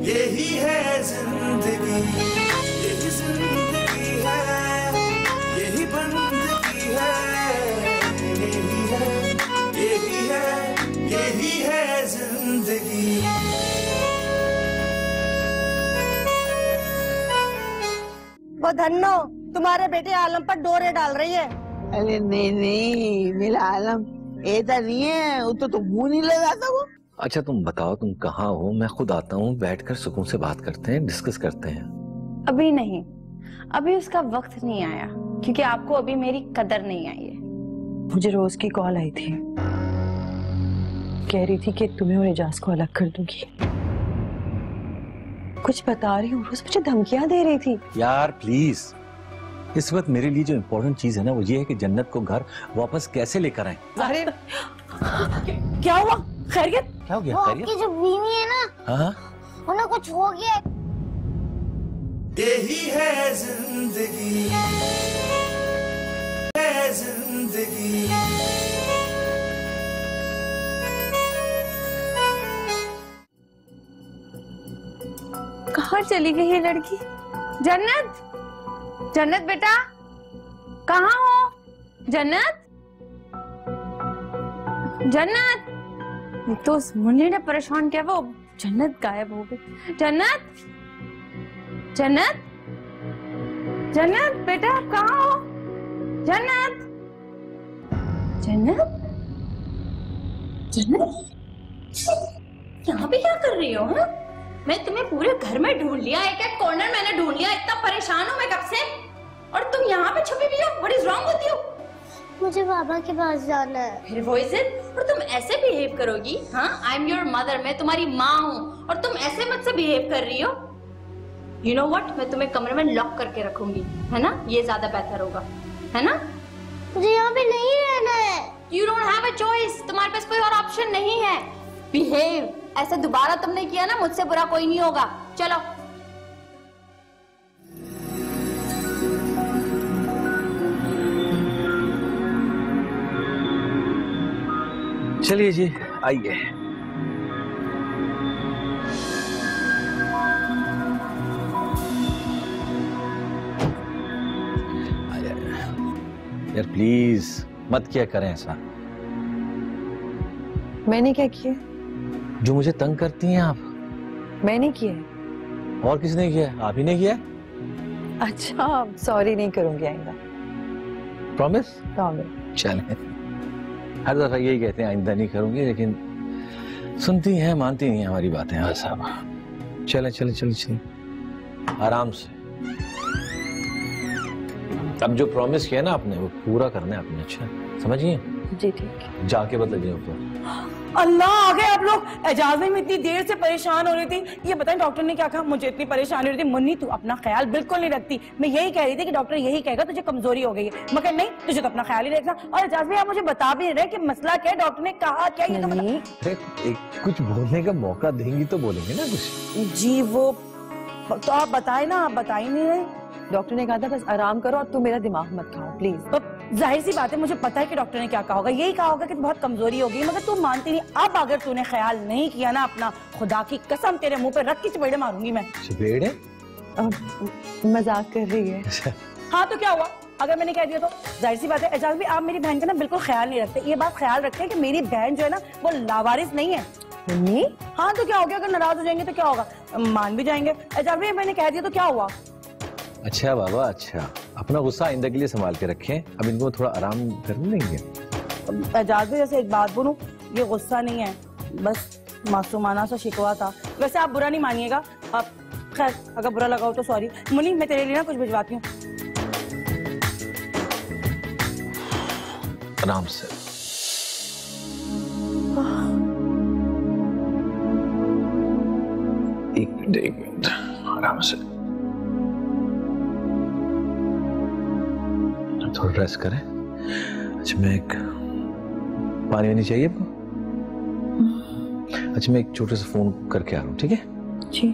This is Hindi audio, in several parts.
यही है जिंदगी, यही जिंदगी है, यही बंदगी है, यही है, यही है, यही है जिंदगी। वो धन्नो तुम्हारे बेटे आलम पर डोरे डाल रही है। अरे नहीं नहीं, मेरा आलम ऐसा नहीं है, वो तो मुंह नहीं लगाता वो। अच्छा तुम बताओ तुम कहाँ हो, मैं खुद आता हूँ, बैठकर सुकून से बात करते हैं, डिस्कस करते हैं। अभी नहीं, अभी उसका वक्त नहीं आया, क्योंकि आपको अभी मेरी कदर नहीं आई है। मुझे रोज की कॉल आई थी, कह रही थी कि तुम्हें और एजाज को अलग कर दूंगी। कुछ बता रही हूँ, रोज मुझे धमकियां दे रही थी। यार प्लीज, इस वक्त मेरे लिए जो इम्पोर्टेंट चीज है ना वो ये है कि जन्नत को घर वापस कैसे लेकर आए। अरे क्या हुआ? खैरियत? क्या हो गया? वो आपकी जो बीवी है ना, हाँ उन्हें कुछ हो गया। यही है जिंदगी, है जिंदगी। कहाँ चली गई ये लड़की? जन्नत, जन्नत बेटा कहाँ हो? जन्नत, जन्नत, तो उस मुन्नी ने परेशान किया, वो जन्नत गायब हो गई। जन्नत, जन्नत, जन्नत बेटा आप कहाँ हो? जन्नत, जन्नत, जन्नत, यहाँ पे क्या कर रही हो? हाँ, मैं तुम्हें पूरे घर में ढूंढ लिया, एक एक कॉर्नर मैंने ढूंढ लिया, इतना परेशान हूँ मैं कब से, और तुम यहाँ पे छुपी हुई हो। What is wrong with you? मुझे बाबा के पास जाना है। फिर वो इज्जत, और तुम ऐसे बिहेव करोगी? हाँ, आई एम योर मदर, मैं तुम्हारी माँ हूँ, और तुम ऐसे मुझसे बिहेव कर रही हो? यू नो व्हाट, मैं तुम्हें कमरे में लॉक करके रखूंगी, है ना? ये ज्यादा बेहतर होगा, है ना? मुझे यहाँ पे नहीं रहना है। You don't have a choice, तुम्हारे पास कोई और ऑप्शन नहीं है। बिहेव, ऐसे दोबारा तुमने किया ना, मुझसे बुरा कोई नहीं होगा। चलो चलिए जी आइए। यार प्लीज मत क्या करें ऐसा। मैंने क्या किया? जो मुझे तंग करती हैं आप। मैंने किया? और किसने किया? आप ही ने किया। अच्छा, सॉरी नहीं करूंगी आइंदा। प्रॉमिस? प्रॉमिस। चले, हर दफा यही कहते हैं आइंदा नहीं करूंगी, लेकिन सुनती हैं मानती नहीं है हमारी बातें। हाँ साहब, चले चले चले चले आराम से। अब जो प्रॉमिस किया ना आपने वो पूरा करना है आपने। अच्छा समझिए जी, ठीक है। जाके बदल दिए ऊपर। अल्लाह, आ गए आप लोग। एजाज में इतनी देर से परेशान हो रही थी, ये बताएं डॉक्टर ने क्या कहा? मुझे इतनी परेशानी हो रही थी। मुन्नी तू अपना ख्याल बिल्कुल नहीं रखती। मैं यही कह रही थी कि डॉक्टर यही कहेगा तुझे कमजोरी हो गई है, मगर नहीं, तुझे तो अपना ख्याल ही रखना। और एजाज भाई आप मुझे बता भी नहीं रहे कि मसला क्या है, डॉक्टर ने कहा क्या? ये तो कुछ बोलने का मौका देंगी तो बोलेंगे ना कुछ। जी वो तो आप बताए ना, आप बता ही नहीं रहे। डॉक्टर ने कहा था बस आराम करो और तुम मेरा दिमाग मत खाओ प्लीज। तो जाहिर सी बात है, मुझे पता है कि डॉक्टर ने क्या कहा होगा, यही कहा होगा कि बहुत कमजोरी होगी, मगर तू मानती नहीं। अब अगर तूने ख्याल नहीं किया ना अपना, खुदा की कसम तेरे मुंह पे रख के चपेड़े मारूंगी मैं। चपेड़े? मजाक कर रही है। हाँ तो क्या हुआ अगर मैंने कह दिया तो? जाहिर सी बात है एजाज भी, आप मेरी बहन का ना बिल्कुल ख्याल नहीं रखते। ये बात ख्याल रखें कि मेरी बहन जो है ना वो लावारिस नहीं है। मम्मी? हाँ तो क्या हो गया? अगर नाराज हो जाएंगे तो क्या होगा? मान भी जाएंगे। एजाज भी मैंने कह दिया तो क्या हुआ? अच्छा बाबा, अच्छा अपना गुस्सा आइंदा के लिए संभाल के रखें। अब इनको थोड़ा आराम करने देंगे। एजाज भी जैसे एक बात बोलूं, ये गुस्सा नहीं है, बस मासूमाना सा शिकवा था। वैसे आप बुरा नहीं मानिएगा, आप खैर अगर बुरा लगा हो तो सॉरी। मुन्नी मैं तेरे लिए ना कुछ भिजवाती हूँ। आराम से। एक मिनट आराम से, थोड़ा रेस्ट करें। अच्छा मैं एक पानी वानी चाहिए आपको? अच्छा मैं एक छोटे से फोन करके आ रहा हूँ, ठीक है? जी।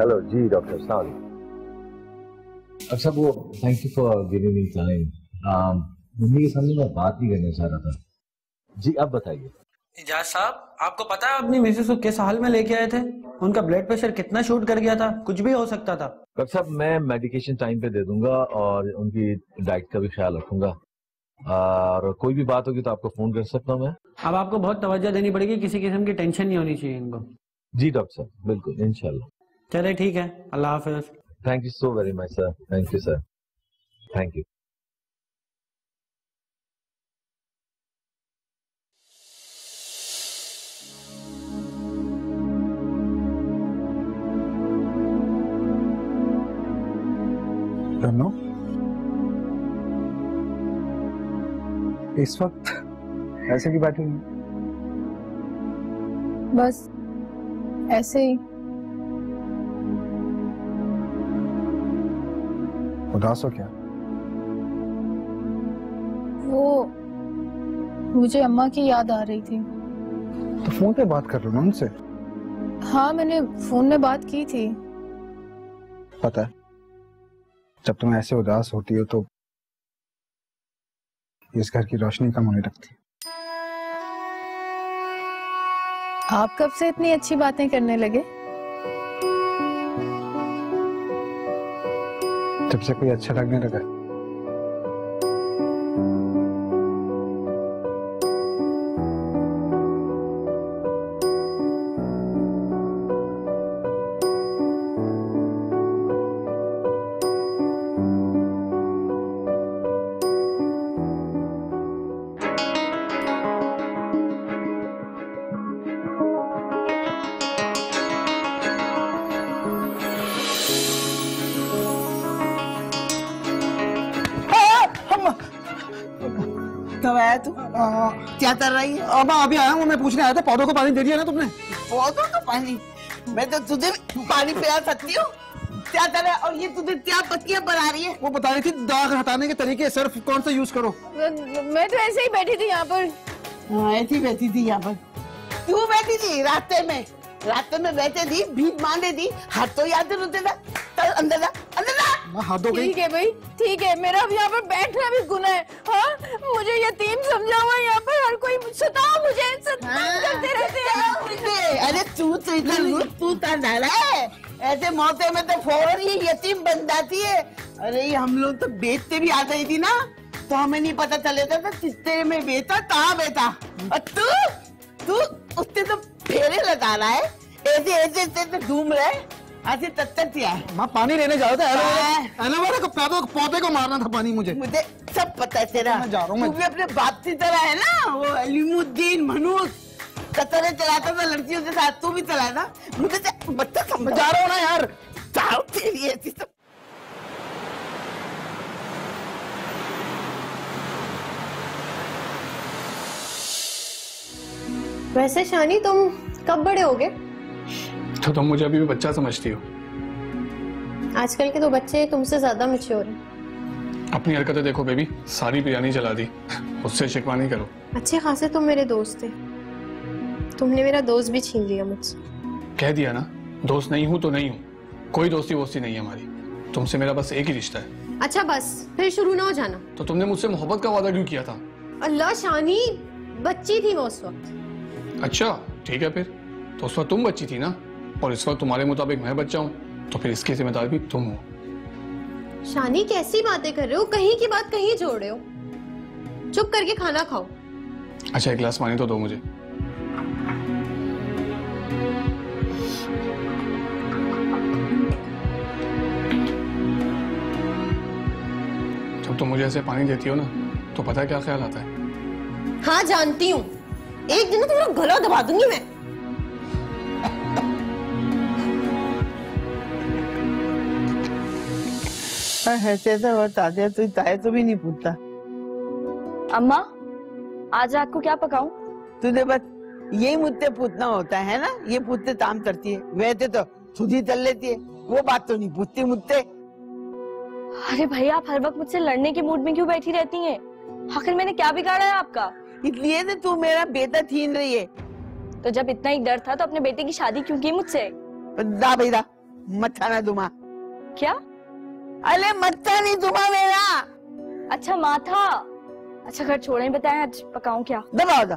हेलो जी डॉक्टर साहब। अच्छा वो thank you for giving me time. Mummy के सामने मैं बात नहीं करना चाह रहा था। जी आप बताइए। इजाज साहब, आपको पता है अपनी मिसेस को किस हाल में लेके आए थे? उनका ब्लड प्रेशर कितना शूट कर गया था, कुछ भी हो सकता था। डॉक्टर साहब मैं मेडिकेशन टाइम पे दे दूंगा और उनकी डाइट का भी ख्याल रखूंगा, और कोई भी बात होगी तो आपको फोन कर सकता हूँ मैं। अब आपको बहुत तवज्जो देनी पड़ेगी, किसी किस्म की टेंशन नहीं होनी चाहिए इनको। जी डॉक्टर साहब बिल्कुल इंशाल्लाह। चले ठीक है, अल्लाह हाफिज। Thank you so very much sir. Thank you sir. Thank you. Ranno, इस वक्त ऐसे क्यों बैठी हुई? बस ऐसे ही। उदास हो क्या? वो मुझे अम्मा की याद आ रही थी। तो फोन पे बात कर लो ना उनसे। हाँ मैंने फोन में बात की थी। पता है जब तुम ऐसे उदास होती हो तो इस घर की रोशनी कम होने लगती है। आप कब से इतनी अच्छी बातें करने लगे? जब से कोई अच्छा लगने लगा। कब आया तू? क्या कर रही है? अब अभी आया हूँ, मैं पूछने आया था पौधों को पानी दे दिया ना तुमने? पौधों को पानी? मैं तो तुझे पानी पिला सकती हूँ। क्या कर रहा है? और ये तुझे क्या पत्तियां बना रही है? वो बता रही थी दाग हटाने के तरीके, सर्फ कौन सा यूज करो। मैं तो ऐसे ही बैठी थी यहाँ पर। ऐसी बैठी थी यहाँ पर? क्यों बैठी थी? रास्ते में बैठे थी, भीख मांगे थी, हाथ तो याद रोते था। चल अंदर जा, अंदर जा। हाथ धो गई। ठीक है भाई, ठीक है, मेरा अब यहाँ पर बैठना भी गुनाह है। हाँ मुझे यतीम समझा हुआ यहाँ पर हर कोई सताओ मुझे, करते रहते हैं। अरे तू डाला है ऐसे मौके में तो फौरन ये यतीम बन जाती है। अरे हम लोग तो बेचते भी आ गई थी ना, तो हमें नहीं पता चलेता था कितने में बेचा, कहाँ बेचा। और तू उससे तो फेरे लगा रहा है, ऐसे घूम रहे, ऐसे तत्तिया है। माँ पानी लेने जा रहा था, एलोवेरा को पौधे को मारना था पानी। मुझे सब पता है तेरा। मैं जा रहा हूँ। तू भी अपने बाप की तरह है ना, वो अलीमुद्दीन मनूस कतरे चलाता था लड़कियों के साथ, तू भी चलाया था। मुझे बच्चा समझ जा रहा हूँ ना यार। जाओ तेरी ऐसी सब। वैसे शानी तुम कब बड़े होगे? तो तुम मुझे अभी भी बच्चा समझती हो? आजकल के तो बच्चे तुमसे ज्यादा मैच्योर हैं। अपनी हरकतें देखो बेबी, सारी बिरयानी जला दी। उससे शिकवा नहीं करो। अच्छे खासे तुम मेरे दोस्त थे, तुमने मेरा दोस्त भी छीन लिया मुझसे। कह दिया ना, दोस्त नहीं हूँ तो नहीं हूँ, कोई दोस्ती वोस्ती नहीं है हमारी। तुमसे मेरा बस एक ही रिश्ता है। अच्छा बस फिर शुरू ना हो जाना। तो तुमने मुझसे मोहब्बत का वादा क्यों किया था? अल्लाह शानी, बच्ची थी मैं उस वक्त। अच्छा ठीक है, फिर तो उस वक्त तुम बच्ची थी ना, और इस वक्त तुम्हारे मुताबिक मैं बच्चा हूँ, तो फिर इसकी जिम्मेदार भी तुम हो। शानी कैसी बातें कर रहे हो, कहीं की बात कहीं जोड़ रहे हो। चुप करके खाना खाओ। अच्छा एक गिलास पानी तो दो मुझे। जब तुम मुझे ऐसे पानी देती हो ना, तो पता है क्या ख्याल आता है? हाँ जानती हूँ, एक दिन तुम्हारा गला दबा दूंगी मैं। ऐसे तो बता दे, तू चाहे तो भी नहीं पूछता। अम्मा आज रात को क्या पकाऊं? तुझे बस यही मुझसे पूछना होता है ना, ये पूछते काम करती है। वैसे तो खुद ही चल लेती है, वो बात तो नहीं पूछती मुझसे। अरे भाई आप हर वक्त मुझसे लड़ने के मूड में क्यों बैठी रहती हैं? आखिर मैंने क्या बिगाड़ा है आपका? इसलिए तो तू मेरा बेटा छीन रही है। तो जब इतना ही डर था तो अपने बेटे की शादी क्यों की मुझसे? दा भैया मत खाना दुमा। क्या अरे मत्ता नहीं तुम्हारा मेरा। अच्छा माथा। अच्छा घर छोड़े, बताएं आज पकाऊं क्या? दबाओ दो।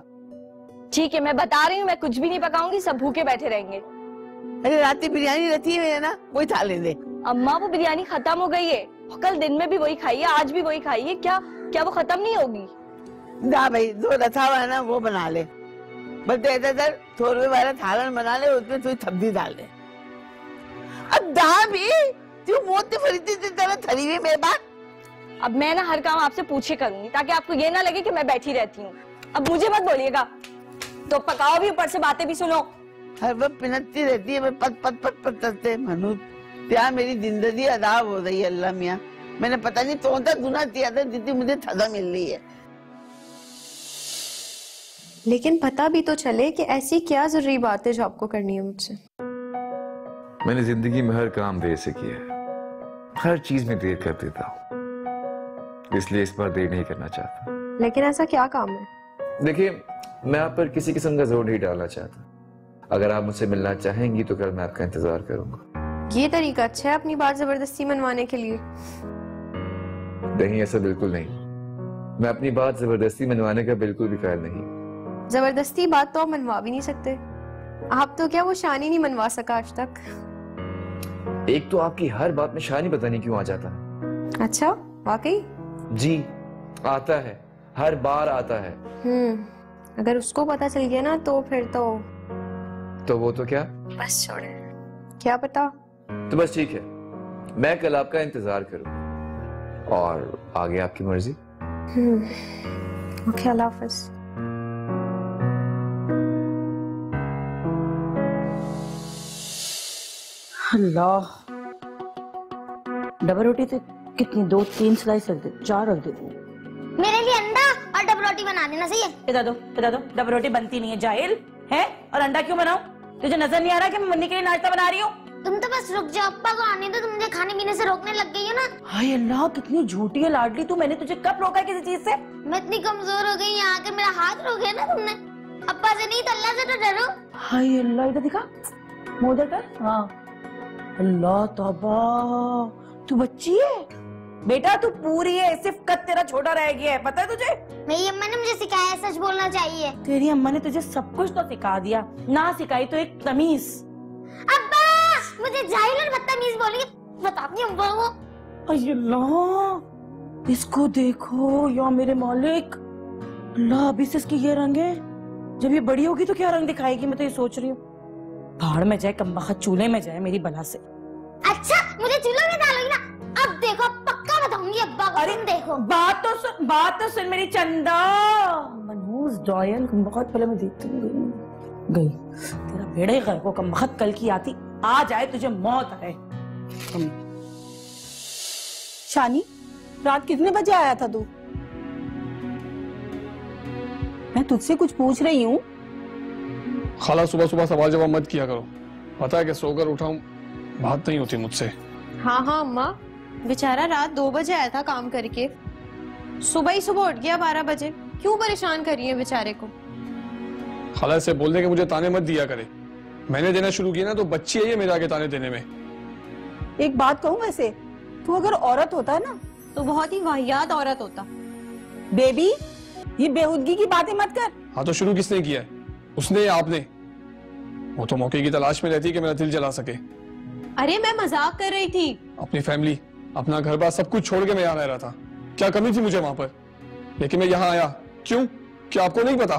ठीक है मैं बता रही हूँ, मैं कुछ भी नहीं पकाऊंगी, सब भूखे बैठे रहेंगे। अरे रात की बिरयानी रहती है मेरे ना, वही खा ले दे। अम्मा वो बिरयानी खत्म हो गई है, कल दिन में भी वही खाई है, आज भी वही खाई है, क्या वो खत्म नहीं होगी? ना भाई जो रखा हुआ है ना वो बना ले, बस इधर थोड़े वाला थालन बना ले, उसमें थोड़ी सब्जी डाल दे। अब दा भी तू मोती फरीदी की तरह थरी हुई मेरे पास। अब मैं ना हर काम आपसे पूछे करूंगी ताकि आपको ये ना लगे कि मैं बैठी रहती हूँ। अब मुझे मत बोलिएगा, तो पकाओ भी ऊपर से बातें भी सुनो। हर वक्त पिनकती रहती है, मैं पत पत पत पत करते मनु क्या मेरी जिंदगी अदाब हो रही है। अल्लाह मियाँ मैंने पता नहीं कौन सा गुनाह किया था जितनी मुझे सजा मिल रही है। लेकिन पता भी तो चले कि ऐसी क्या जरूरी बात है जो आपको करनी है मुझसे। मैंने जिंदगी में हर काम देर से किया है, हर चीज में देर कर देता हूँ, इसलिए इस बार देर नहीं करना चाहता। लेकिन ऐसा क्या काम है? देखिए मैं आप पर किसी किस्म का जोर नहीं डालना चाहता। अगर आप मुझसे मिलना चाहेंगी तो कल मैं आपका इंतजार करूंगा। ये तरीका अच्छा है अपनी बात जबरदस्ती मनवाने के लिए? नहीं ऐसा बिल्कुल नहीं, मैं अपनी बात जबरदस्ती मनवाने का बिल्कुल भी ख्याल नहीं। जबरदस्ती बात तो आप मनवा भी नहीं सकते, आप तो क्या वो शानी नहीं मनवा सका आज तक। एक तो आपकी हर बात में शानी पता नहीं क्यों आ जाता है। अच्छा वाकई? जी आता है, हर बार आता है। अगर उसको पता चल गया ना तो फिर तो वो तो क्या? बस छोड़े, क्या पता। तो बस ठीक है, मैं कल आपका इंतजार करूं और आगे आपकी मर्जी। ओके अल्लाह हाफिज। अल्लाह डबल रोटी तो कितनी 2-3 स्लाइस रख दे, 4 रख दे। मेरे लिए अंडा और डबल रोटी बना देना, सही है? बता दो डबल रोटी बनती नहीं है, जाहिल है। और अंडा क्यों बनाऊं? तुझे नजर नहीं आ रहा कि मैं मन्नी के लिए नाश्ता बना रही हूँ? तुम तो बस रुक जाओ, अप्पा को आने दो, तुम मुझे खाने पीने से रोकने लग गई हो ना। हाय अल्लाह कितनी झूठी है लाडली तू, मैंने तुझे कब रोका है किसी चीज से? मैं इतनी कमजोर हो गई, यहाँ आकर मेरा हाथ रोक गया ना तुमने। अप्पा से नहीं तो अल्लाह से तो डरो। हाय अल्लाह इधर दिखा, मुंह उधर कर। हाँ अल्लाह तौबा, तू बच्ची है बेटा, तू पूरी है, सिर्फ कद तेरा छोटा रह गया है, पता है तुझे? मेरी अम्मा ने मुझे सिखाया सच बोलना चाहिए। तेरी अम्मा ने तुझे सब कुछ तो सिखा दिया, ना सिखाई तो एक तमीज। अब्बा मुझे जाहिल और बदतमीज बोली, बताती हूँ अब्बा को। अल्लाह इसको देखो या मेरे मालिक, अल्लाह अभी से इसके ये रंग है, जब ये बड़ी होगी तो क्या रंग दिखाएगी? मैं तो ये सोच रही हूँ। भाड़ में जाए कमबख्त, चूल्हे में जाए मेरी बला से। अच्छा मुझे चूल्हे में डालोगी ना? अब देखो पक्का बताऊंगी अब्बा को। अरे देखो बात तो सुन मेरी चंदा। मनहूस डॉयल कमबख्त, पहले मैं देखती हूँ गई तेरा बेड़े घर को कमबख्त, कल की आती आ जाए तुझे मौत आए। शानी रात कितने बजे आया था तू? मैं तुझसे कुछ पूछ रही हूँ। खाला सुबह सुबह सवाल जवाब मत किया करो, पता है कि सोकर उठाऊं बात नहीं होती मुझसे। हाँ हाँ अम्मा, बेचारा रात 2 बजे आया था काम करके, सुबह ही सुबह उठ गया 12 बजे। क्यों परेशान कर रही है बेचारे को? खाला से बोलने के मुझे ताने मत दिया करे, मैंने देना शुरू किया ना तो बच्ची है ये मेरे आगे ताने देने में। एक बात कहूँ, वैसे तू अगर औरत होता ना तो बहुत ही वाहियात औरत होता। बेबी ये बेहुदगी की बातें मत कर। हाँ तो शुरू किसने किया है, उसने या आपने? वो तो मौके की तलाश में रहती कि मेरा दिल जला सके। अरे मैं मजाक कर रही थी। अपनी फैमिली, अपना घर बार सब कुछ छोड़ के मैं यहाँ रह रहा था, क्या कमी थी मुझे वहां पर? लेकिन मैं यहाँ आया क्यों, क्या आपको नहीं पता?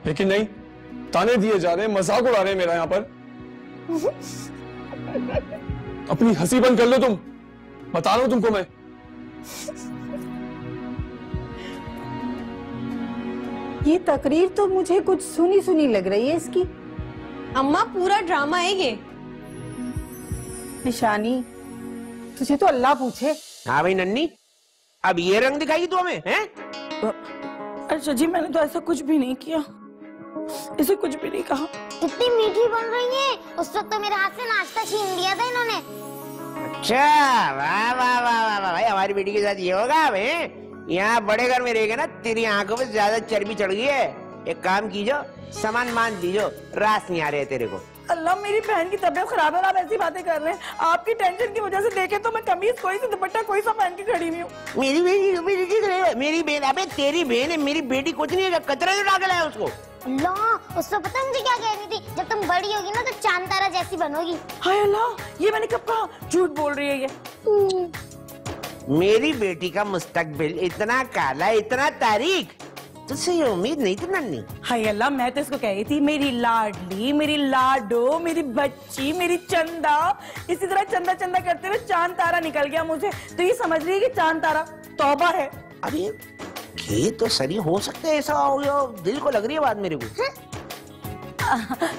लेकिन नहीं, ताने दिए जा रहे, मजाक उड़ा रहे मेरा यहाँ पर। अपनी हंसी बंद कर लो तुम, बता रहा हूं तुमको मैं। ये तकरीर तो मुझे कुछ सुनी सुनी लग रही है इसकी। अम्मा पूरा ड्रामा है ये। निशानी तुझे तो अल्लाह पूछे। हाँ भाई नन्नी, अब ये रंग दिखाई तू हमें हैं? अच्छा जी मैंने तो ऐसा कुछ भी नहीं किया, इसे कुछ भी नहीं कहा। कितनी मीठी बन रही है, उस वक्त तो मेरे हाथ से नाश्ता छीन लिया था इन्होंने। अच्छा वाह वाह वाह वाह भाई, हमारी बेटी के साथ ये होगा भाई। यहाँ बड़े घर में रहेगा ना, तेरी आंखों पे ज्यादा चर्बी चढ़ गई है। एक काम कीजो, सामान मान दीजो, रास नहीं आ रहे तेरे को। अल्लाह मेरी बहन की तबीयत खराब है, आप ऐसी बातें कर रहे हैं। आपकी टेंशन की वजह से देखे तो मैं कमीज कोई सी दुपट्टा कोई सा पहन के खड़ी हुई हूँ। मेरी बहन, अबे तेरी बहन है, मेरी बेटी कुछ नहीं है, कचरे में डाल लाया उसको। अल्लाह, उसको पता है मुझे क्या कह रही थी, जब तुम बड़ी होगी ना तो चांद तारा जैसी बनोगी। हाय अल्लाह, ये मैंने कब कहा? झूठ बोल रही है ये। मेरी बेटी का मुस्तकबिल इतना काला, इतना तारीख, तुझसे ये उम्मीद नहीं थी नन्नी। हाय अल्लाह, मैं तो इसको कह रही थी मेरी लाडली, मेरी लाडो, मेरी बच्ची, मेरी चंदा। इसी तरह चंदा चंदा करते हुए चांद तारा निकल गया मुझे, तो ये समझ रही है कि चांद तारा तौबा है। अरे ये तो सही हो सकता है, ऐसा हो गया, दिल को लग रही है बात मेरे को।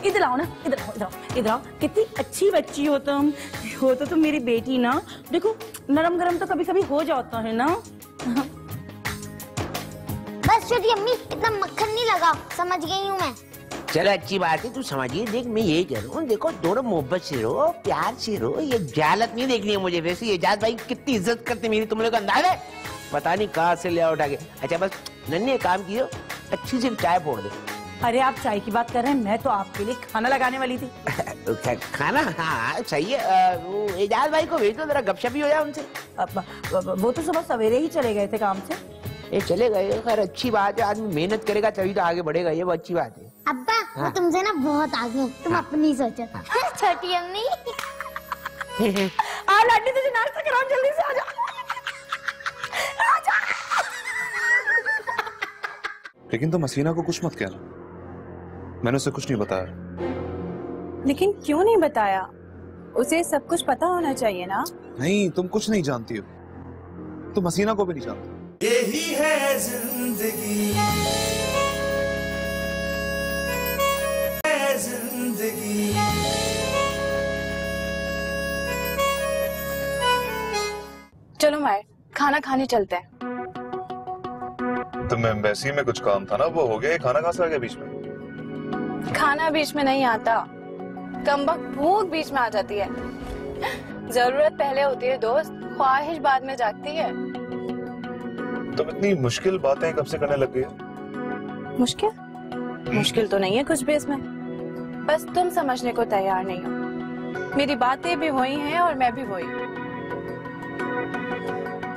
इधर आओ ना, इधर आओ, इधर आओ, इधर आओ। कितनी अच्छी बच्ची हो तुम, हो तो तुम मेरी बेटी ना। देखो नरम गरम तो कभी कभी हो जाता है ना। बस छोटी अम्मी, इतना मक्खन नहीं लगा, समझ गई हूँ मैं। चलो अच्छी बात है, तू समझिए। देख मैं यही कह रहा हूँ, देखो दोनों मोहब्बत से रहो, प्यार से रहो, ये जालत नहीं देखनी है मुझे। वैसे एजाज भाई कितनी इज्जत करते मेरी, तुम लोग का अंदाज है, पता नहीं कहाँ से ले उठा के। अच्छा बस नन्ही एक काम कियो, अच्छी सी चाय फोड़ दे। अरे आप चाय की बात कर रहे हैं, मैं तो आपके लिए खाना लगाने वाली थी। खाना? हाँ सही है। एजाज भाई को भेज दो, जरा गपशप ही हो जाए उनसे। वो तो सुबह सवेरे ही चले गए थे काम से। ये चले गए, खैर अच्छी बात है, आदमी मेहनत करेगा तभी तो आगे बढ़ेगा, ये वो अच्छी बात है। अब्बा वो तुमसे ना बहुत आगे है, तुम अपनी सोचो। छोटी अम्मी आ लाडली, तुझे नाश्ता कराओ, जल्दी से आ जा। लेकिन तुम हसीना को कुछ मत कहना, मैंने उसे कुछ नहीं बताया। लेकिन क्यों नहीं बताया? उसे सब कुछ पता होना चाहिए ना। नहीं, तुम कुछ नहीं जानती हो, तुम हसीना को भी नहीं जानती। यही है जिंदगी, है जिंदगी। चलो मायर, खाना खाने चलते हैं। तुम्हें एम्बेसी में कुछ काम था ना, वो हो गया। खाना कहाँ से आ गया बीच में? खाना बीच में नहीं आता, कमबख्त भूख बीच में आ जाती है। जरूरत पहले होती है दोस्त, ख्वाहिश बाद में जागती है। तुम इतनी मुश्किल बातें कब से करने लग गई? मुश्किल तो नहीं है कुछ भी इसमें, बस तुम समझने को तैयार नहीं हो। मेरी बातें भी वही हैं और मैं भी वही।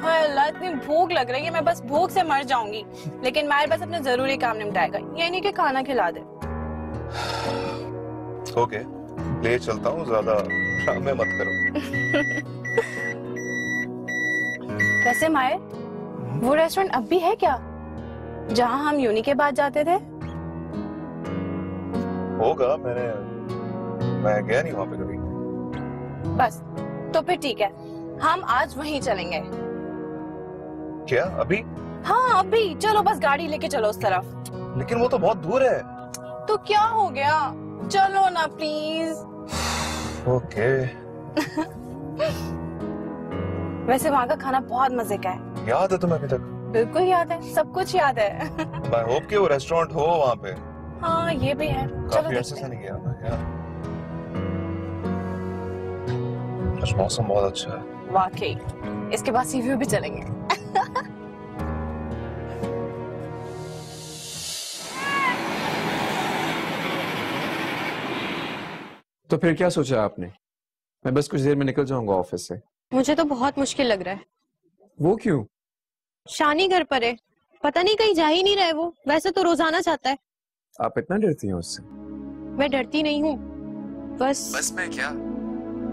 हाय अल्लाह, इतनी भूख लग रही है, मैं बस भूख से मर जाऊंगी। लेकिन मायर बस अपने जरूरी काम निपटाएगा, ये नहीं कि खाना खिला दे। ओके, ले चलता हूँ, ज्यादा ड्रामे मत करो। वैसे मायर, वो रेस्टोरेंट अब भी है क्या, जहाँ हम यूनी के बाद जाते थे? होगा, मैं गया नहीं वहाँ पे कभी। बस तो फिर ठीक है, हम आज वहीं चलेंगे। क्या अभी? हाँ अभी, चलो बस गाड़ी लेके चलो उस तरफ। लेकिन वो तो बहुत दूर है। तो क्या हो गया, चलो ना प्लीज। ओके। वैसे वहाँ का खाना बहुत मजे का है। याद है तुम्हें अभी तक? बिल्कुल याद है, सब कुछ याद है। आई होप कि वो रेस्टोरेंट हो वहाँ पे। हाँ ये भी है, काफी अरसे से नहीं गया मैं यार। आज मौसम बहुत अच्छा है। वाकई, इसके बाद सी व्यू भी चलेंगे। तो फिर क्या सोचा आपने? मैं बस कुछ देर में निकल जाऊंगा ऑफिस से। मुझे तो बहुत मुश्किल लग रहा है। वो क्यों? शानी घर पर है, पता नहीं कहीं जा ही नहीं रहे वो। वैसे तो रोजाना चाहता है। आप इतना डरती हैं उससे? मैं डरती नहीं हूँ, बस मैं क्या?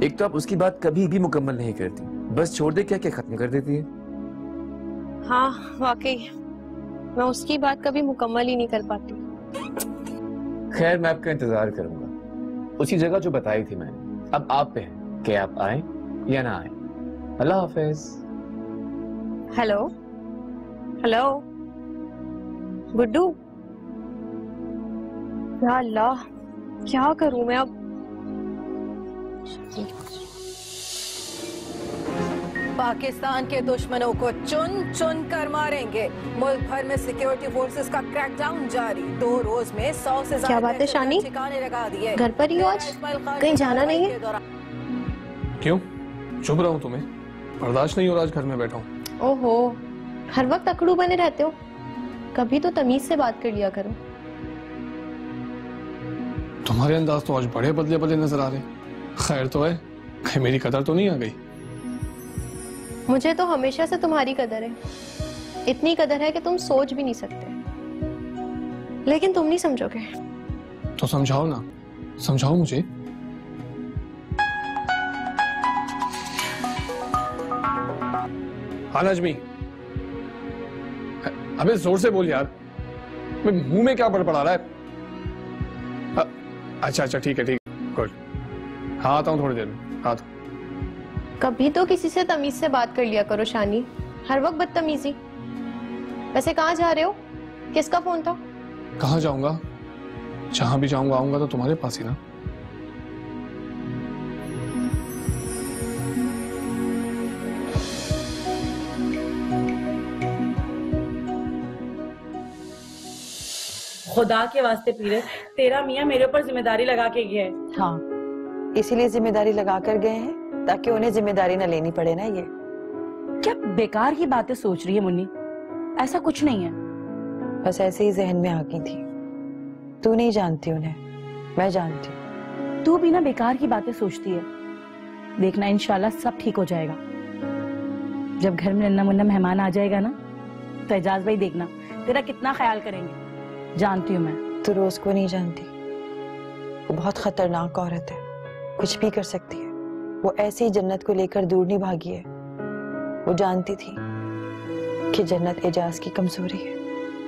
एक तो आप उसकी बात कभी भी मुकम्मल नहीं करती, बस छोड़ दे क्या क्या खत्म कर देती है। हाँ वाकई, मैं उसकी बात कभी मुकम्मल ही नहीं कर पाती। खैर मैं आपका इंतजार करूंगा, उसी जगह जो बताई थी मैंने। अब आप पे है कि आप आए या ना आए। अल्लाह हाफिज। Hello hello Guddu. या अल्लाह, क्या करूं मैं अब? पाकिस्तान के दुश्मनों को चुन चुन कर मारेंगे। मुल्क भर में सिक्योरिटी फोर्सेस का क्रैकडाउन जारी। 2 रोज में 100 से क्या बात है शानी, ठिकाने लगा दिए। घर पर ही हो आज, कहीं जाना नहीं है? क्यों? चुप रहा हूँ, तुम्हें बर्दाश्त नहीं हो रहा आज घर में बैठा हूँ। ओहो, हर वक्त अकड़ू बने रहते हो, कभी तो तमीज से बात कर लिया करो। तुम्हारे अंदाज तो आज बड़े बदले बदले नजर आ रहे। खैर तो है, कहीं मेरी कदर तो नहीं आ गई? मुझे तो हमेशा से तुम्हारी कदर है, इतनी कदर है कि तुम सोच भी नहीं सकते, लेकिन तुम नहीं समझोगे। तो समझाओ ना, समझाओ मुझे। हाँ नजमी, अबे जोर से बोल यार, मुंह में क्या बड़बड़ा रहा है? अच्छा अच्छा ठीक है गुड। हाँ आता हूँ थोड़ी देर में, हाँ। कभी तो किसी से तमीज से बात कर लिया करो शानी, हर वक्त बदतमीजी। वैसे कहाँ जा रहे हो? किसका फोन था? कहाँ जाऊंगा? जहां भी जाऊंगा आऊंगा तो तुम्हारे पास ही ना। खुदा के वास्ते पीरे, तेरा मियाँ मेरे ऊपर जिम्मेदारी लगा के गया है। हाँ, इसीलिए जिम्मेदारी लगा कर गए हैं ताकि उन्हें जिम्मेदारी न लेनी पड़े ना। ये क्या बेकार की बातें सोच रही है मुन्नी? ऐसा कुछ नहीं है, बस ऐसे ही जहन में आ गई थी। तू नहीं जानती उन्हें, मैं जानती हूँ। तू भी ना बेकार की बातें सोचती है। देखना इंशाल्लाह सब ठीक हो जाएगा। जब घर में नन्ना मुन्ना मेहमान आ जाएगा ना, तो एजाज भाई देखना तेरा कितना ख्याल करेंगे। जानती हूँ मैं। तू रोज को नहीं जानती, वो बहुत खतरनाक औरत है, कुछ भी कर सकती है। वो ऐसी जन्नत को लेकर दूर नहीं भागी है। वो जानती थी कि जन्नत एजाज की कमजोरी है।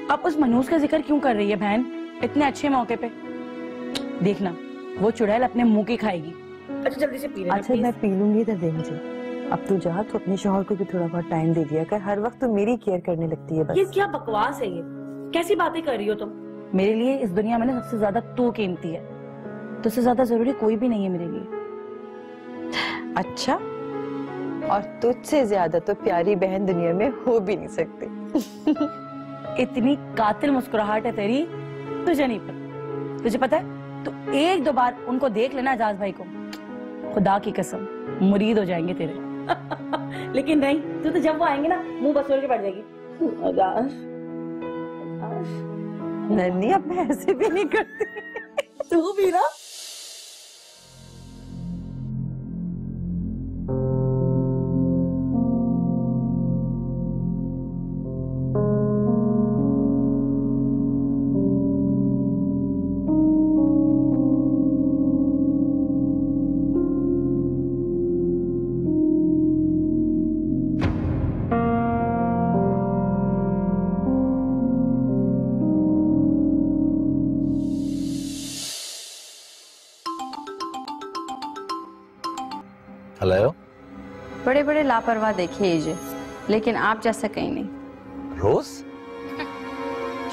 अब उस मनूस का जिक्र क्यों कर रही है बहन इतने अच्छे मौके पे? देखना वो चुड़ैल अपने मुंह की खाएगी। अच्छा जल्दी से पी लेना। अच्छा मैं पी लूंगी, इधर दे मुझे। अब तू जा, तो अपने शौहर को भी थोड़ा बहुत टाइम दे दिया कर। हर वक्त तो मेरी केयर करने लगती है बस। ये क्या बकवास है? ये कैसी बातें कर रही हो तुम? मेरे लिए इस दुनिया में ना सबसे ज्यादा तू कीमती है। तुझसे ज्यादा जरूरी कोई भी नहीं है मेरे लिए। अच्छा, और तुझसे ज्यादा तो प्यारी बहन दुनिया में हो भी नहीं सकती। इतनी कातिल मुस्कुराहट है तेरी, तुझे नहीं पता। तुझे पता है तो एक दो बार उनको देख लेना एजाज भाई को, खुदा की कसम मुरीद हो जाएंगे तेरे। लेकिन नहीं, तू तो जब वो आएंगे ना मुंह बसोड़ के बैठ जाएगी। नन्नी अब मैं ऐसे भी नहीं करती। तू भी ना। हेलो। बड़े बड़े लापरवाह देखिए जी, लेकिन आप जैसा कहीं नहीं। रोज,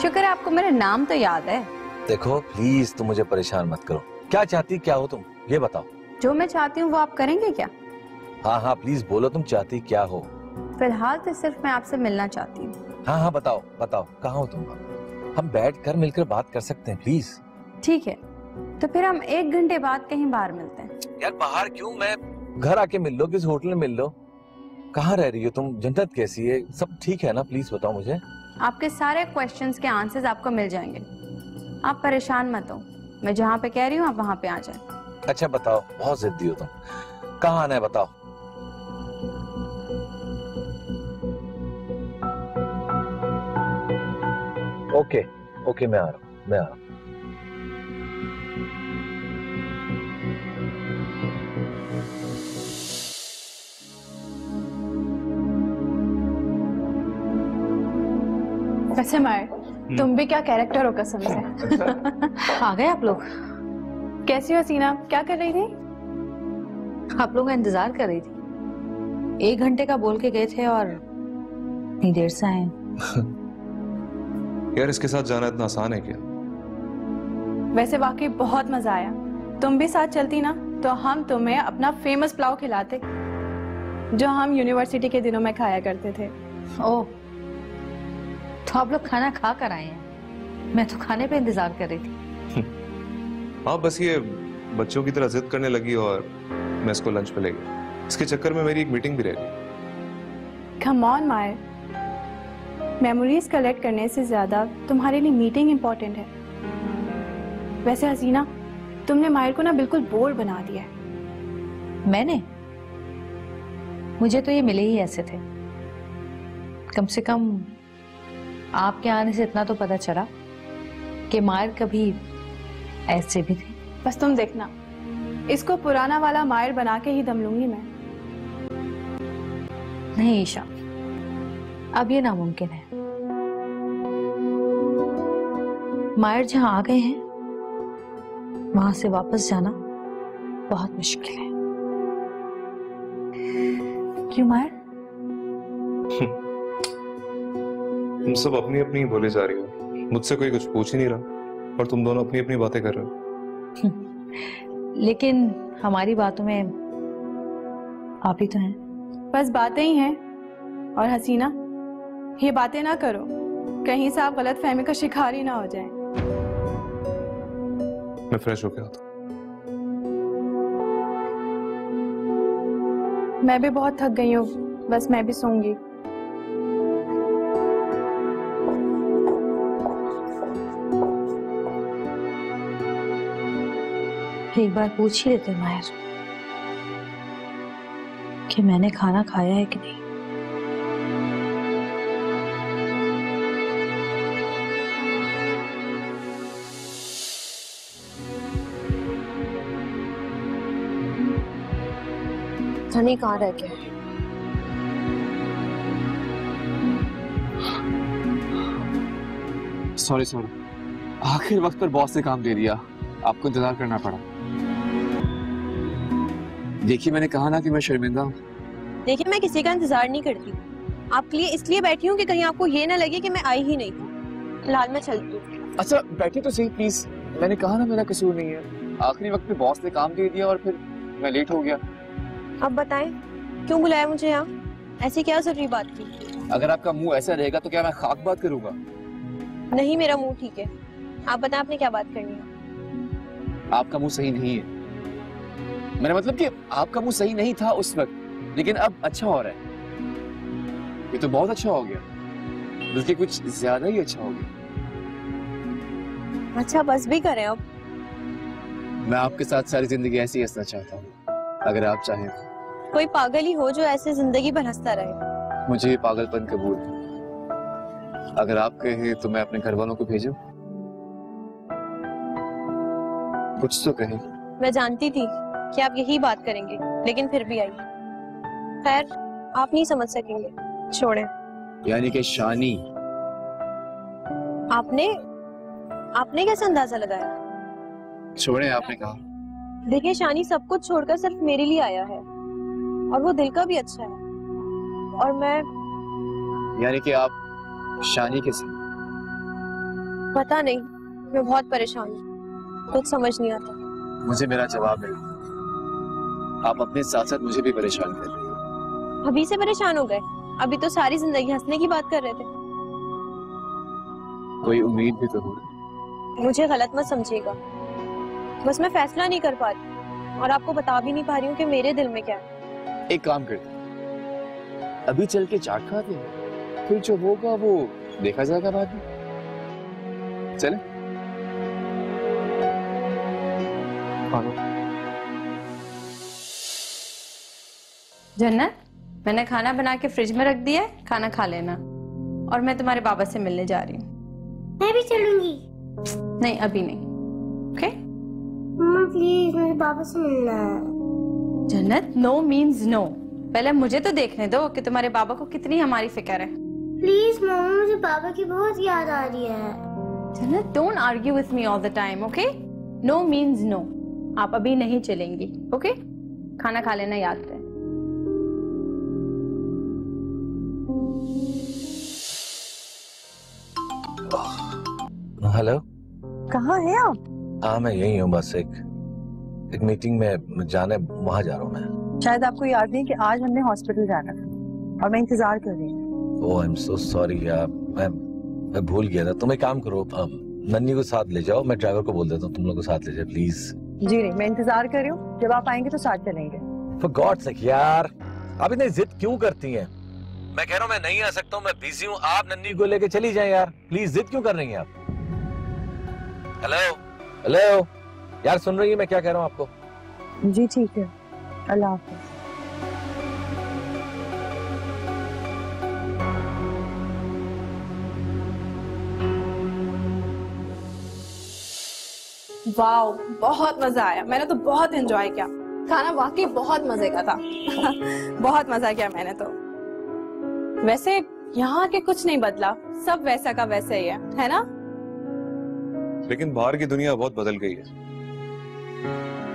शुक्र है आपको मेरा नाम तो याद है। देखो प्लीज तुम मुझे परेशान मत करो। क्या चाहती क्या हो तुम, ये बताओ। जो मैं चाहती हूँ वो आप करेंगे क्या? हाँ हाँ प्लीज बोलो, तुम चाहती क्या हो? फिलहाल तो सिर्फ मैं आपसे मिलना चाहती हूँ। हाँ हाँ बताओ बताओ, कहाँ हो तुम? हम बैठ कर मिलकर बात कर सकते हैं प्लीज। ठीक है, तो फिर हम 1 घंटे बाद कहीं बाहर मिलते हैं। यार बाहर क्यों, मैं घर आके मिल लो, किस होटल में मिल लो। कहाँ रह रही हो तुम? जन्नत कैसी है? सब ठीक है ना? प्लीज बताओ मुझे। आपके सारे क्वेश्चंस के आंसर्स आपको मिल जाएंगे, आप परेशान मत हो। मैं जहाँ पे कह रही हूँ आप वहाँ पे आ जाए। अच्छा बताओ, बहुत जिद्दी हो तुम। कहाँ आना है बताओ। ओके ओके मैं आ रहा हूँ, मैं आ रहा हूँ। वैसे मार, तुम भी क्या कैरेक्टर हो कसम से। आ गए आप लोग? कैसी हो हसीना, क्या कर रही थी? आप लोग का इंतजार कर रही थी। 1 घंटे का बोल के गए थे और इतनी देर से आए। यार इसके साथ जाना इतना आसान है क्या? वैसे वाकई बहुत मजा आया। तुम भी साथ चलती ना तो हम तुम्हें अपना फेमस पुलाव खिलाते जो हम यूनिवर्सिटी के दिनों में खाया करते थे। ओह, तो आप लोग खाना खा कर आए हैं? मैं तो खाने पे इंतजार कर रही थी। हाँ बस ये बच्चों की तरह जिद करने लगी और मैं इसको लंच पे ले गया। इसके चक्कर में मेरी एक मीटिंग भी रह गई। Come on Mayar, memories collect करने से ज्यादा तुम्हारे लिए मीटिंग इंपॉर्टेंट है। वैसे हसीना, तुमने माहिर को ना बिल्कुल बोर बना दिया है। मैंने? मुझे तो ये मिले ही ऐसे थे। कम से कम आपके आने से इतना तो पता चला कि माहिर कभी ऐसे भी थे। बस तुम देखना, इसको पुराना वाला माहिर बना के ही दम लूंगी मैं। नहीं ईशा, अब ये नामुमकिन है। माहिर जहां आ गए हैं वहां से वापस जाना बहुत मुश्किल है। क्यों माहिर? तुम सब अपनी अपनी बोले जा रही हो, मुझसे कोई कुछ पूछ ही नहीं रहा और तुम दोनों अपनी अपनी बातें कर रहे हो। लेकिन हमारी बातों में आप ही तो हैं। बस बातें ही हैं। और हसीना, ये बातें ना करो, कहीं से आप गलत फहमी का शिकार ही ना हो जाएं। मैं फ्रेश होके आता हूं। मैं भी बहुत थक गई हूँ, बस मैं भी सोऊंगी। एक बार पूछ ही लेते माहिर कि मैंने खाना खाया है कि नहीं। धनी कहाँ रह गया? सॉरी आखिर वक्त पर बॉस ने काम दे दिया, आपको इंतजार करना पड़ा। देखिए मैंने कहा ना कि मैं शर्मिंदा हूँ। देखिए मैं किसी का इंतजार नहीं करती, आपके लिए इसलिए बैठी हूँ कि कहीं आपको ये ना लगे कि मैं आई ही नहीं थी। फिलहाल मैं चलती हूँ। अच्छा बैठे तो सही प्लीज, मैंने कहा ना मेरा कसूर नहीं है। आखिरी वक्त पे बॉस ने काम दे दिया और फिर मैं लेट हो गया। अब बताएं क्यों बुलाया मुझे यहाँ? ऐसी क्या जरूरी बात थी? अगर आपका मुंह ऐसा रहेगा तो क्या मैं खाक बात करूंगा? नहीं, मेरा मुंह ठीक है। आप बताएं आपने क्या बात करनी है? आपका मुंह सही नहीं है। मेरा मतलब कि आपका मुंह सही नहीं था उस वक्त, लेकिन अब अच्छा हो रहा है। ये तो बहुत अच्छा हो गया, बल्कि कुछ ज्यादा ही अच्छा हो गया। अच्छा बस भी करें अब। मैं आपके साथ सारी जिंदगी ऐसे ही हंसना चाहता हूँ, अगर आप चाहें तो। कोई पागल ही हो जो ऐसे जिंदगी भर हंसता रहे। मुझे ये पागलपन कबूल है। अगर आप कहें तो मैं अपने घर वालों को भेजूं? कुछ तो कहें। मैं जानती थी कि आप यही बात करेंगे, लेकिन फिर भी आई। खैर आप नहीं समझ सकेंगे, छोड़ें। यानी कि शानी, आपने कैसे अंदाजा लगाया? छोड़ें आपने कहा। देखिए शानी सब कुछ छोड़कर सिर्फ मेरे लिए आया है, और वो दिल का भी अच्छा है। और मैं यानी कि आप शानी के साथ? पता नहीं, मैं बहुत परेशान हूँ, कुछ समझ नहीं आता। मुझे मेरा जवाब मिल गया। आप अपने साथ साथ मुझे भी परेशान कर रही हो। अभी से परेशान हो गए? अभी तो सारी जिंदगी हंसने की बात कर रहे थे। कोई उम्मीद भी तो हो। मुझे गलत मत समझिएगा, बस मैं फैसला नहीं कर पा रही और आपको बता भी नहीं पा रही हूँ कि मेरे दिल में क्या है। एक काम करते, अभी चल के चाट खाते हैं, फिर जो होगा वो देखा जाएगा बाद में। चले? जन्नत, मैंने खाना बना के फ्रिज में रख दिया है, खाना खा लेना। और मैं तुम्हारे बाबा से मिलने जा रही हूँ। मैं भी चलूंगी। नहीं अभी नहीं, ओके? मम्मा प्लीज, मुझे बाबा से मिलना है। जन्नत, नो मीन्स नो। पहले मुझे तो देखने दो कि तुम्हारे बाबा को कितनी हमारी फिक्र है। प्लीज मम्मा, मुझे बाबा की बहुत याद आ रही है। Jannat, don't argue with me all the time, okay? No means no. आप अभी नहीं चलेंगी, ओके? खाना खा लेना याद रहे। हेलो, कहाँ हैं आप? हाँ मैं यही हूँ, बस एक मीटिंग में जाने, वहां जा रहा हूँ मैं। शायद आपको याद नहीं कि आज हमने हॉस्पिटल जाना था और मैं इंतजार कर रही हूँ। ओह आई एम सो सॉरी यार, मैं भूल गया था। तुम एक काम करो, नन्नी को साथ ले जाओ, मैं ड्राइवर को बोल देता हूँ तुम लोग को साथ ले जाए प्लीज। जी नहीं, मैं इंतजार कर रही हूँ, जब आप आएंगे तो साथ चलेंगे। फॉर गॉड सेक यार, आप इतनी जिद क्यों करती हैं? मैं कह रहा हूँ मैं नहीं आ सकता हूँ, मैं बिजी हूँ, आप नन्नी को लेके चली जाएं यार, प्लीज। जिद क्यों कर रही हैं आप? हेलो हेलो यार सुन रही है मैं क्या कह रहा हूँ आपको? जी ठीक है, अल्लाह हाफ़िज़। वाओ, बहुत मजा आया। मैंने तो बहुत एंजॉय किया। खाना वाकई बहुत मजे का था। बहुत मजा किया मैंने तो। वैसे यहाँ के कुछ नहीं बदला, सब वैसा का वैसा ही है ना? लेकिन बाहर की दुनिया बहुत बदल गई है,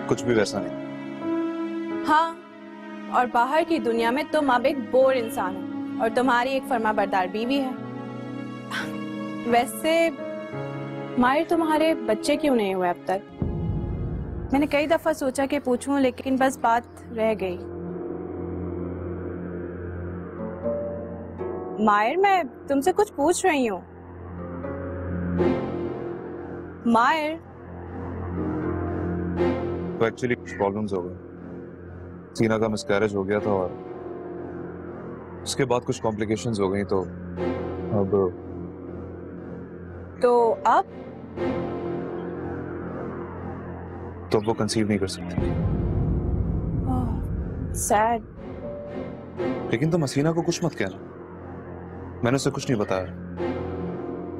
कुछ भी वैसा नहीं। हाँ, और बाहर की दुनिया में तुम अब एक बोर इंसान हो और तुम्हारी एक फर्माबरदार बीवी है। वैसे माहिर, तुम्हारे बच्चे क्यों नहीं हुए अब तक? मैंने कई दफा सोचा कि पूछूं, लेकिन बस बात रह गई। माहिर, मैं तुमसे कुछ पूछ रही हूँ। माहिर, तो एक्चुअली कुछ प्रॉब्लम्स हो गए। सीना का मिसकैरेज हो गया था और उसके बाद कुछ कॉम्प्लिकेशंस हो गई, तो अब वो कंसीव नहीं कर सकती। सैड। लेकिन तुम हसीना को कुछ मत कहना, मैंने उसे कुछ नहीं बताया।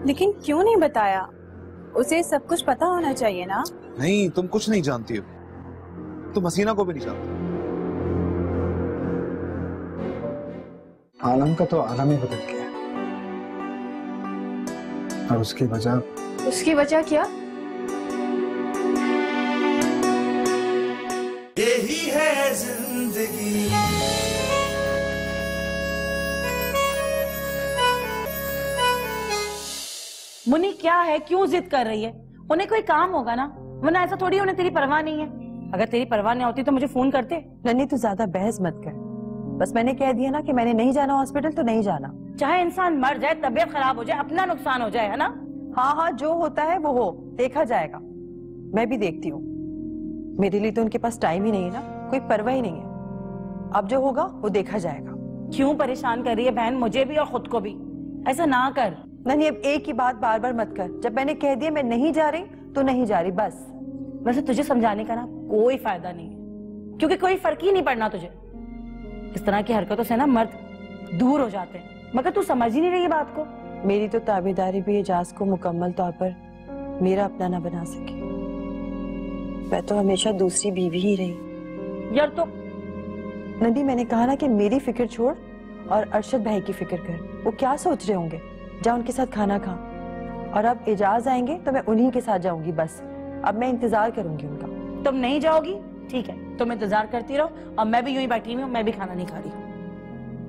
लेकिन क्यों नहीं बताया? उसे सब कुछ पता होना चाहिए ना। नहीं, तुम कुछ नहीं जानती हो, तुम हसीना को भी नहीं जानती। आलम का तो आलम ही बदल गया और उसकी वजह क्या? यही है जिंदगी। मुन्नी क्या है, क्यों जिद कर रही है? उन्हें कोई काम होगा ना, वरना ऐसा थोड़ी उन्हें तेरी परवाह नहीं है। अगर तेरी परवाह नहीं होती तो मुझे फोन करते। नन्ही तू ज्यादा बहस मत कर, बस मैंने कह दिया ना कि मैंने नहीं जाना हॉस्पिटल तो नहीं जाना। चाहे इंसान मर जाए, तबीयत खराब हो जाए, अपना नुकसान हो जाए, है ना? हाँ हाँ, जो होता है वो हो, देखा जाएगा। मैं भी देखती हूँ, मेरे लिए तो उनके पास टाइम ही नहीं है ना, कोई परवाह ही नहीं है। अब जो होगा वो देखा जाएगा। क्यों परेशान कर रही है बहन, मुझे भी और खुद को भी? ऐसा ना कर। नहीं, अब एक ही बात बार बार मत कर। जब मैंने कह दिया मैं नहीं जा रही तो नहीं जा रही, बस। वैसे तुझे समझाने का ना कोई फायदा नहीं है, क्योंकि कोई फर्क ही नहीं पड़ना तुझे। इस तरह की हरकतों से ना मर्द दूर हो जाते हैं, मगर तू समझ ही नहीं रही बात को। मेरी तो ताबेदारी भी एजाज को मुकम्मल तौर पर मेरा अपना ना बना सके। मैं तो हमेशा दूसरी बीवी ही रही। यार तो नदी, मैंने कहा ना कि मेरी फिक्र छोड़ और अरशद भाई की फिक्र कर। वो क्या सोच रहे होंगे? जा उनके साथ खाना खा। और अब एजाज आएंगे तो मैं उन्हीं के साथ जाऊंगी, बस। अब मैं इंतजार करूंगी उनका। तुम नहीं जाओगी? ठीक है, तुम इंतजार करती रहो और मैं भी यूं ही बैठी हुई हूँ, मैं भी खाना नहीं खा रही हूँ।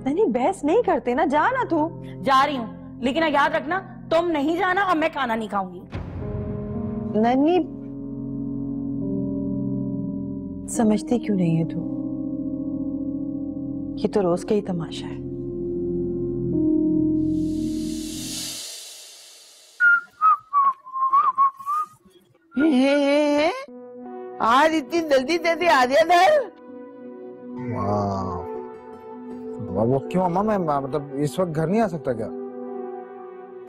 नहीं, बहस नहीं करते ना, जा ना तू। जा रही हूँ, लेकिन याद रखना तुम नहीं जाना और मैं खाना नहीं खाऊंगी। नन्ही, समझती क्यों नहीं है तू? ये तो रोज का ही तमाशा है। आज इतनी जल्दी जल्दी आ गया घर। वो क्यों अम्मा? मैं मतलब इस वक्त घर नहीं आ सकता क्या?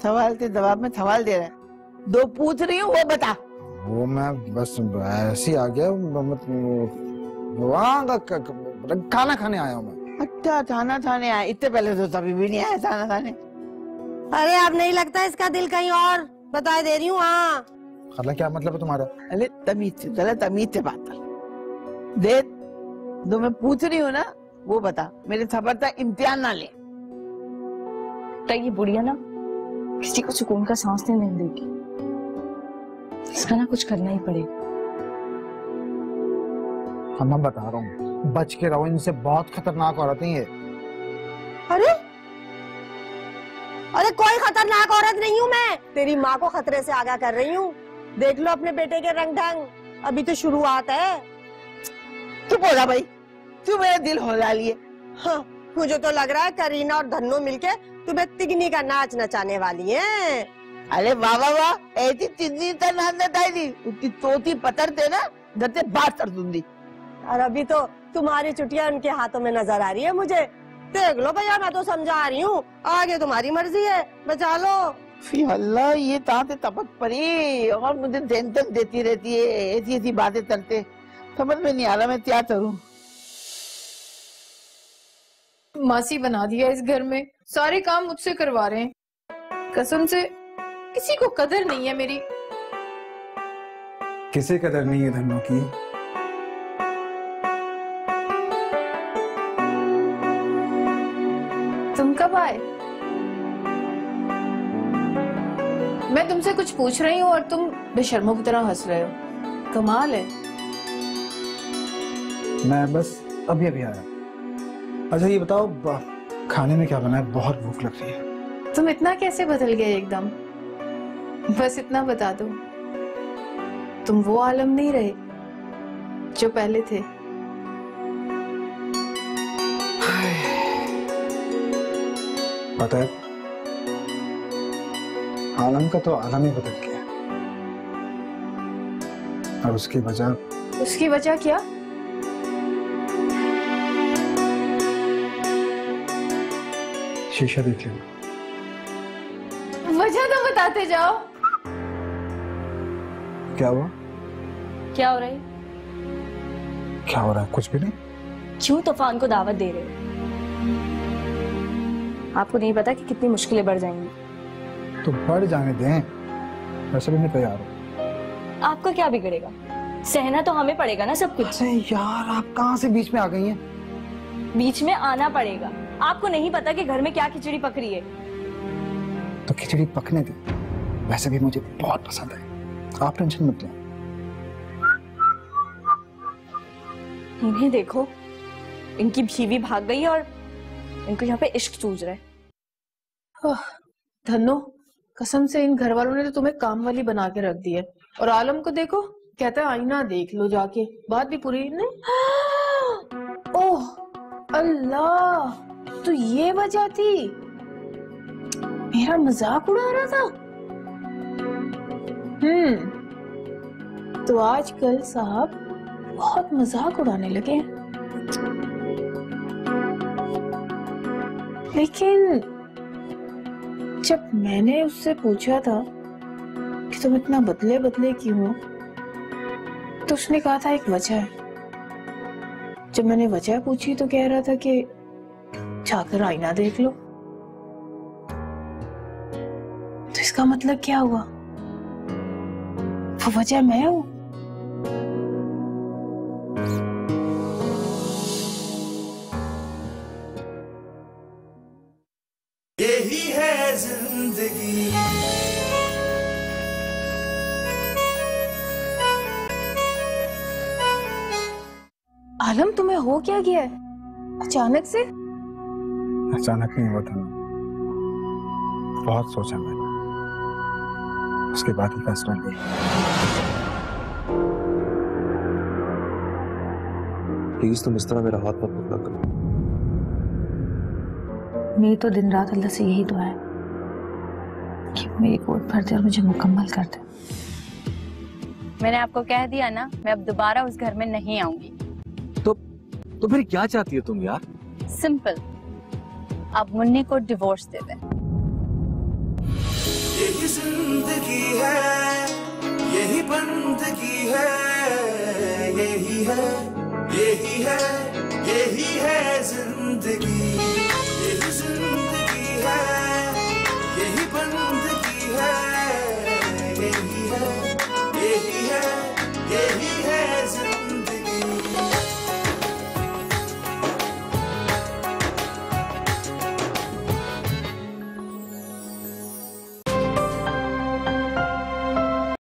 सवाल के जवाब में सवाल दे रहे हैं। दो पूछ रही हूँ, वो बता। वो मैं बस ऐसे ही आ गया, वहाँ खाना खाने आया हूँ मैं। अच्छा, खाना खाने आया? इतने पहले तो कभी भी नहीं आया खाना खाने। अरे अब नहीं लगता इसका दिल कहीं और, बता दे रही हूँ। हाँ, खाला क्या मतलब है तुम्हारा? अरे तमीज से बात कर। देख, जो मैं पूछ रही हूँ ना वो बता, मेरे सबर का इम्तिहान ना ले। तो ये बुढ़िया ना किसी को सुकून का सांस नहीं देगी, इसका ना कुछ करना ही पड़ेगा। हाँ, मैं बता रहा हूँ, बच के रहो, इनसे बहुत खतरनाक औरतें हैं ये। अरे कोई खतरनाक औरत नहीं हूँ मैं, तेरी माँ को खतरे से आगाह कर रही हूँ। देख लो अपने बेटे के रंग ढंग, अभी तो शुरुआत है। चुप हो जा भाई, तू मेरा दिल होला लिए। हाँ, मुझे तो लग रहा है करीना और धन्नो मिलके तुम्हें तिगनी का नाच नचाने वाली हैं। अरे वाह वाह वाह, ऐसी तिगनी तो नाच नचाई थी, उतनी तोती पतरते ना धरते बात कर दूंगी। और अभी तो तुम्हारी चुटिया उनके हाथों में नजर आ रही है मुझे। देख लो भैया, मैं तो समझा रही हूँ, आगे तुम्हारी मर्जी है, बचा लो। फी अल्लाह, ये ताते तपक पड़ी और मुझे टेंशन देती रहती है, ऐसी ऐसी बातें करते, समझ में नहीं आ रहा मैं क्या करूं। मासी बना दिया इस घर में, सारे काम मुझसे करवा रहे हैं। कसम से किसी को कदर नहीं है मेरी। किसी कदर नहीं है धन्नो की। तुम कब आए? मैं तुमसे कुछ पूछ रही हूँ और तुम बेशर्मों की तरह हंस रहे हो। कमाल है। मैं बस अभी अभी आया। अच्छा ये बताओ खाने में क्या बना है? बहुत भूख लग रही है। तुम इतना कैसे बदल गए एकदम? बस इतना बता दो, तुम वो आलम नहीं रहे जो पहले थे। पता है, आलम का तो आलम ही बदल गया और उसकी वजह क्या? शीशा देख लेना। वजह तो बताते जाओ। क्या हुआ? क्या हो रहा है? क्या हो रहा है? कुछ भी नहीं। क्यों तूफान को दावत दे रहे हो? आपको नहीं पता कि कितनी मुश्किलें बढ़ जाएंगी। तो बढ़ जाने दें, वैसे भी मैं तैयार हूँ। आपका क्या बिगड़ेगा? सहना तो हमें पड़ेगा ना सब कुछ। अरे यार, आप कहाँ से बीच में आ गई हैं? बीच में आना पड़ेगा। आपको नहीं पता कि घर में क्या खिचड़ी पक रही है? तो खिचड़ी पकने दे, वैसे भी मुझे बहुत पसंद है, आप टेंशन मत लें। इन्हें देखो, इनकी बीवी भाग गई और इनको यहाँ पे इश्क सूझ रहा है। धन्नो, कसम से इन घर वालों ने तो तुम्हें काम वाली बना के रख दी है। और आलम को देखो, कहता है आईना देख लो जाके। बात भी पूरी नहीं। ओह अल्लाह, तो ये वजह थी? मेरा मजाक उड़ा रहा था। तो आजकल साहब बहुत मजाक उड़ाने लगे हैं। लेकिन जब मैंने उससे पूछा था कि तुम इतना बदले बदले क्यों हो, तो उसने कहा था एक वजह है। जब मैंने वजह पूछी तो कह रहा था कि जाकर आईना देख लो। तो इसका मतलब क्या हुआ? वो वजह मैं हूं। यही है जिंदगी। आलम, तुम्हें हो क्या गया है अचानक से? अचानक नहीं हुआ था, बहुत सोचा मैंने, उसके बाद ही फैसला लिया। प्लीज तुम इस तरह मेरा हाथ मत पकड़ा करो। मेरी तो दिन रात अल्लाह से यही दुआ है कि मेरी गोद भर दे और मुझे मुकम्मल कर दे। मैंने आपको कह दिया ना, मैं अब दोबारा उस घर में नहीं आऊंगी। तो फिर क्या चाहती हो तुम यार? सिंपल, अब मुन्नी को डिवोर्स दे दें। यही जिंदगी है, यही बंदगी है, यही है, यही है, यही है जिंदगी।